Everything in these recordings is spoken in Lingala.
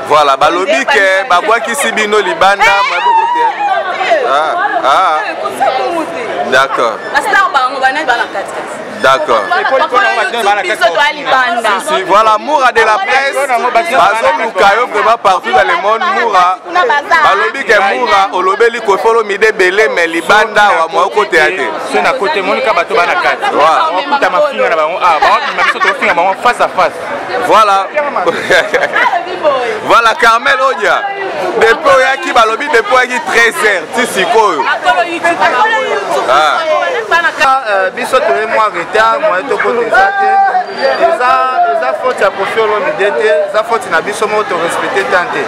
Voilà, balobi ke babwa kisibino libanda D'accord. D'accord. Voilà, Moura de la presse. Bazo Lukayo vraiment partout dans le monde. Moura. Balobi ke Moura, olobeli kofolo mide belé mais libanda wa moi côté ate. C'est na côté Monica bato bana kati. Voilà. On ta ma finga na ba face à face. Voilà. Voilà Carmel Odia. Depuis yaki balobi depuis yaki 13h tisikoyo. Biso tole moi retard moi to côté ça eza faute ya Koffi Olomide te eza faute na biso mo to respecter tante.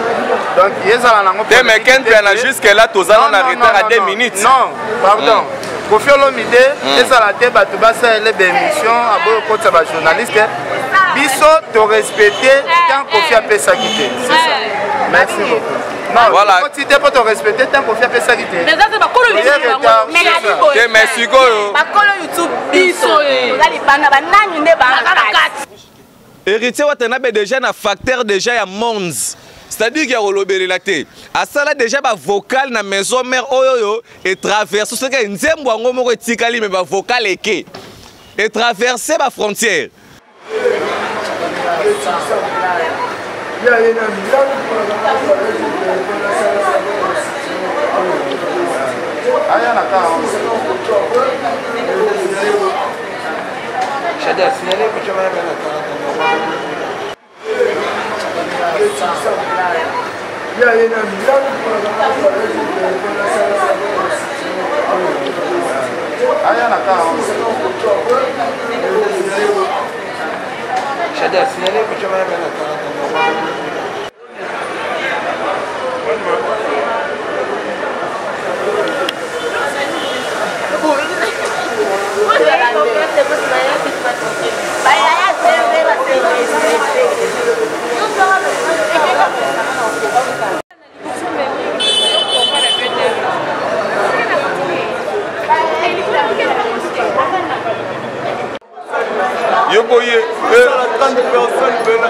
Donc yezala nango te mais Ken Piana jusque là tozana na retard à 2 minutes. Non, pardon. Koffi Olomide ezala te bato basala be émission abo côté ba journaliste biso to respecter tant Koffi a pesa quitté. C'est ça. Merci beaucoup. Non, voilà. Si tu peux te respecter, tant qu'on fait pas ça. Mais ça c'est pas cool le YouTube. Mais merci quoi. Pas cool le YouTube. Biso. Là les bana banani ne bana. Héritier Watanabe déjà un facteur déjà ya Mons. C'est-à-dire qu'il y a olobeli la té. À ça là déjà ba vocal na maison mère oyoyo et traverse ce que nzembo ngo moko tikali mais ba vocal eke. Et traverser ma frontière.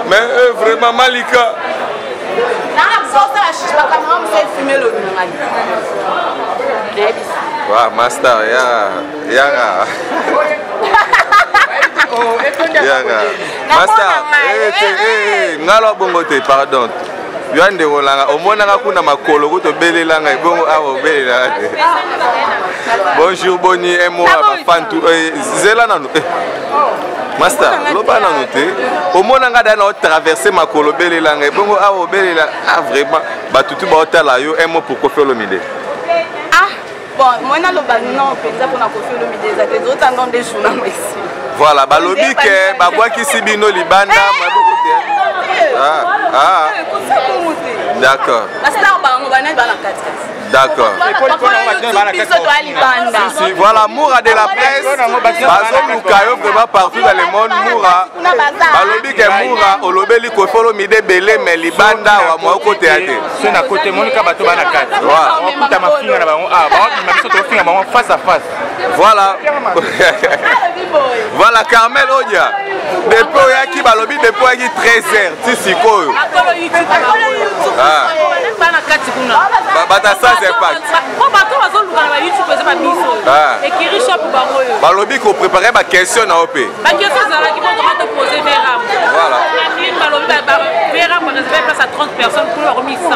Mais vraiment Malika. Wow, master, master, ngalo bongote, pardon. Yande rolanga, omonanga kuna makolo kuto belelanga bongo awo belela. Bonjour Boni et moi fantu zela nanu. Master, loba nanu te. Omonanga dana traverser makolo belelanga bongo awo belela. Ah vraiment, batutu ba hotela yo un mot pour Koffi Olomide. Bon, moi na loba non, penza pour na Koffi Olomide za les autres dans des journaux ici. Voilà, balobi ke babwa kisibino libanda D'accord. D'accord. Voilà, Moura de la presse. Bazo Lukayo vraiment partout dans le monde. Moura. Balobi ke Moura, olobeli Koffi Olomide belé mais libanda wa moi côté ate. C'est na côté Monica bato bana kati. On ta ma finga na ba face à face. Voilà. Voilà Carmel Odia. Depuis yaki balobi depuis yaki 13h tisikoyo. Bata ça c'est pas. Balobi ko préparer ma question na OP. Ma question ça qui vont te poser Vera. Voilà. Vera pour réserver place à 30 personnes pour leur remise 100.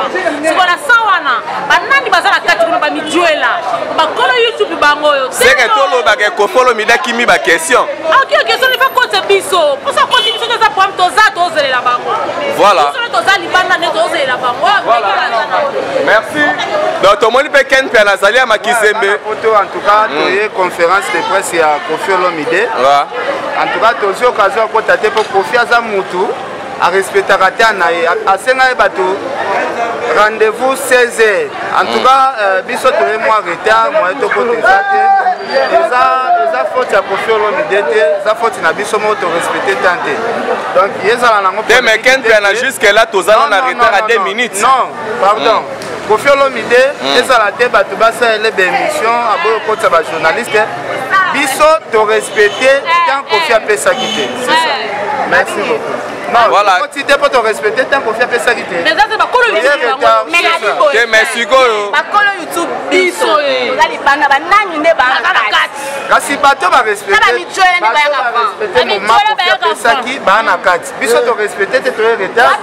C'est qu'on a 100 wana. Banani bazala kati kuna ba mijuela. Ba kola YouTube bangoyo. C'est que tout le bagage Koffi Olomide qui mi ba question. OK, question il faut qu'on se biso. Pour ça continue sur ça pour toza tozer la bango. Voilà. Toza libanda ne tozer la bango. Merci. Donc tout le monde peut Ken Piana Zali à Makizembe. En tout cas, il y a une conférence de presse à Koffi Olomide. En tout cas, tu as l'occasion de contater pour Koffi Azamutu à respecter à Sengaï Bato. Rendez-vous 16h. En tout cas, biso tole moi retard, moi to côté ça. Eza faute à Koffi Olomide te, eza faute na biso mo to respecter tante. Donc yezala nango. Mais Ken Piana jusque là tozana na retard à 2 minutes. Non, pardon. Koffi Olomide ezala te bato basala be émission abo côté ba journaliste. Biso to respecter tant Koffi a pesa quitté. C'est ça. Merci beaucoup. Non, voilà. Si tu peux te respecter tant Koffi a pesa quitté. Mais ça c'est pas mais sikoyo bakolo YouTube biso oza libanda banani nde banakati kasi bato barespecte apesaki baa na kati biso torespecte te toye retard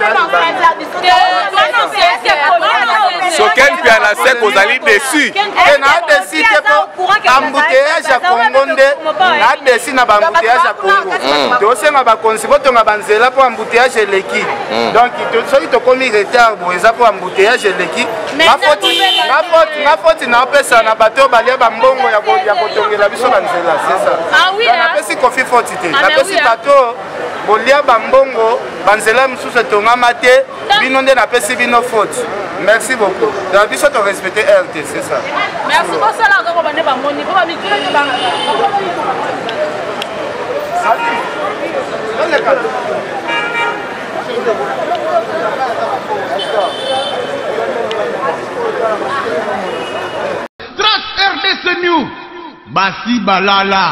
soken mpe na se kozali desu naa desi te po bambuteyage ya kongo nde naa desi na bambuteyage ya kongo tosenga bakonzi botonga banzela mpo ambuteyage eleki donc soki tokomi retard bo eza mpo ambuteyage eleki nga foti naopesa na bato balia bambongo ya kotongela biso banzela c'est ça napesi kofi foti te napesi bato bolia bambongo banzela mosusu etongama te bino nde napesi bino foti merci beaucoup donc biso torespecte rt c'est ça merci bosala kaka bane bamoni po bamikili bana Trans RDC New Basi Balala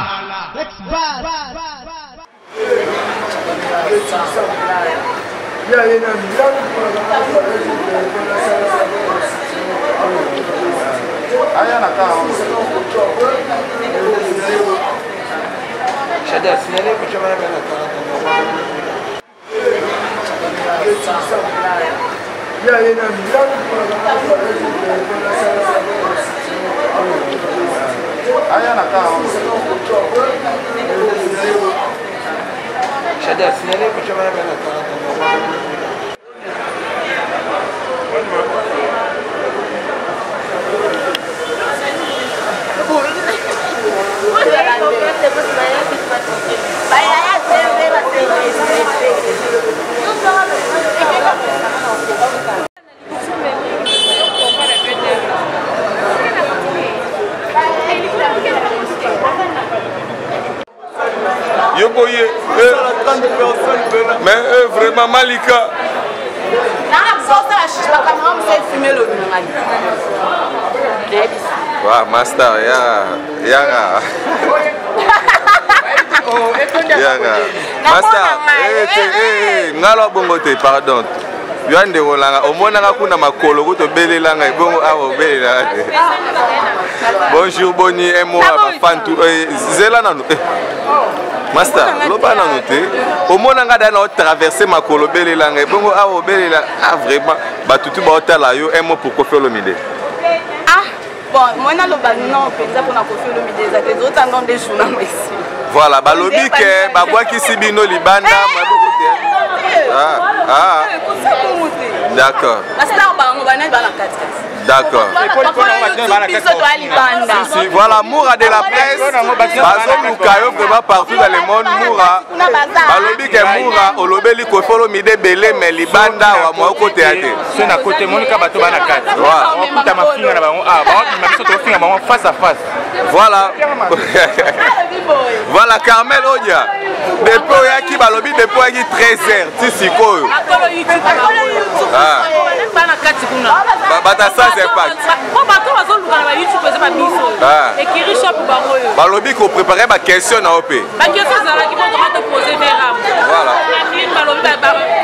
Yoboye, mais vraiment Malika. Wow, master, yaga. Master, ngalo bongote, pardon. Yande rolanga, omonanga kuna makolo ko to belelanga ibongo awo belela. Bonjour Boni et moi bafantu zela nanu. Master, loba nanu te. Omonanga dana traverser makolo belelanga ibongo awo belela. Ah vraiment, batutu ba otala yo emo pour Koffi Olomide. Ah, bon, moi na loba non, penza pour na Koffi Olomide za te autant dans des jours moi ici. Voilà, balobi ke babwaki sibino libanda maboko te. D'accord. D'accord. Voilà, Moura de la presse. Bazo Lukayo vraiment partout dans le monde. Moura. Balobi ke Moura, Olobeli Koffi Olomide belé mais libanda wa moi côté ate. C'est na côté Monica bato bana kati. On kuta mafinga na bango ba biso to finga bango face à face. Voilà. Voilà Carmel Odia. Depuis yaki balobi depuis yaki 13h tisikoyo. Bata ça c'est pas. Balobi ko préparer ma question na OP. Ba question zala ki ko poser vers. Voilà.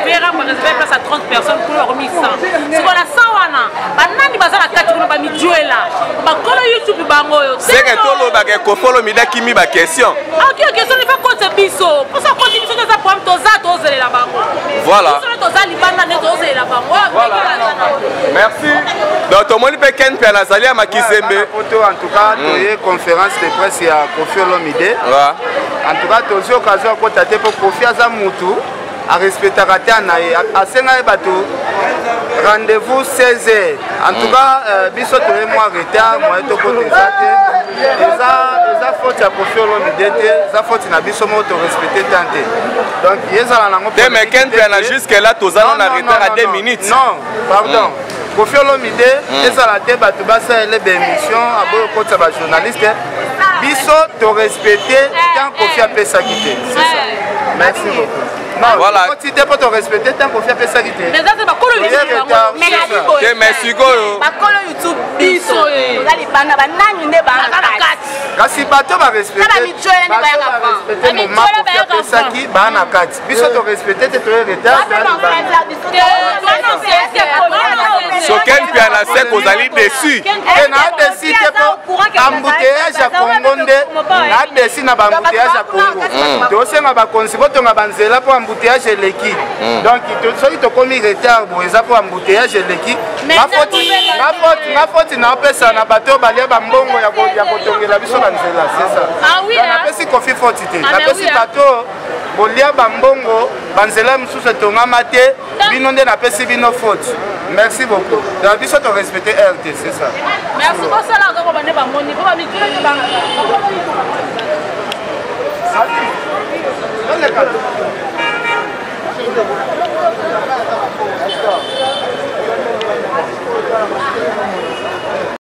Vera mo réserver place à 30 personnes pour leur mise 100. C'est quoi la 100 wana. Banani bazala kati ko ba mi juela. Ba kolo YouTube bango yo. C'est que tout le bagage Koffi Olomide qui mi ba question. OK, question il faut compter biso. Pour ça continue sur ça pour toza tozele la bango. Voilà. Toza libanda ne tozele la bango. Merci. Donc tout le monde peut ken pe la sali à Makizembe. Photo en tout cas toye conférence de presse ya Koffi Olomide. En tout cas tozo occasion ko tate pour Koffi aza mutu a respecter raté anaye asenga bato rendez-vous 16h. En tout cas biso toye moi retard moi to ko tezate. Eza faute ya Koffi Olomide te, eza faute na biso mo to respecter tante. Donc yezala nango te mais ken pe na jusque là tozana na retard à 2 minutes. Non, pardon. Koffi Olomide ezala te bato basalele bémission aboyo kota ba journaliste biso to respecter tant Koffi apesaki te. C'est ça. Merci beaucoup. Non, voilà. Si tu peux respecter tant Koffi apesaki te. Mais ça c'est pas kolo YouTube. Mais sikoyo. Bakolo YouTube biso oza libanda banani nde banakati. Kasi bato ba respecter moment Koffi apesaki bana kati. Biso to respecter te to retard. sec ozali dessus na décide que embouteillage ya Congo nde na décide na embouteillage ya Congo tosenga bakonzi botonga banzela po embouteillage eleki donc soki tokomi retard bo eza po embouteillage eleki na foti na opesa na bato balia bambongo ya kotongela biso banzela c'est ça napesi kofi foti te napesi bato bolia bambongo banzela mosusu etongama te bino nde napesi bino foti. Merci beaucoup. Dans le biso to respecter RT, c'est ça. Merci beaucoup ça là quand on va bamoni, pour ba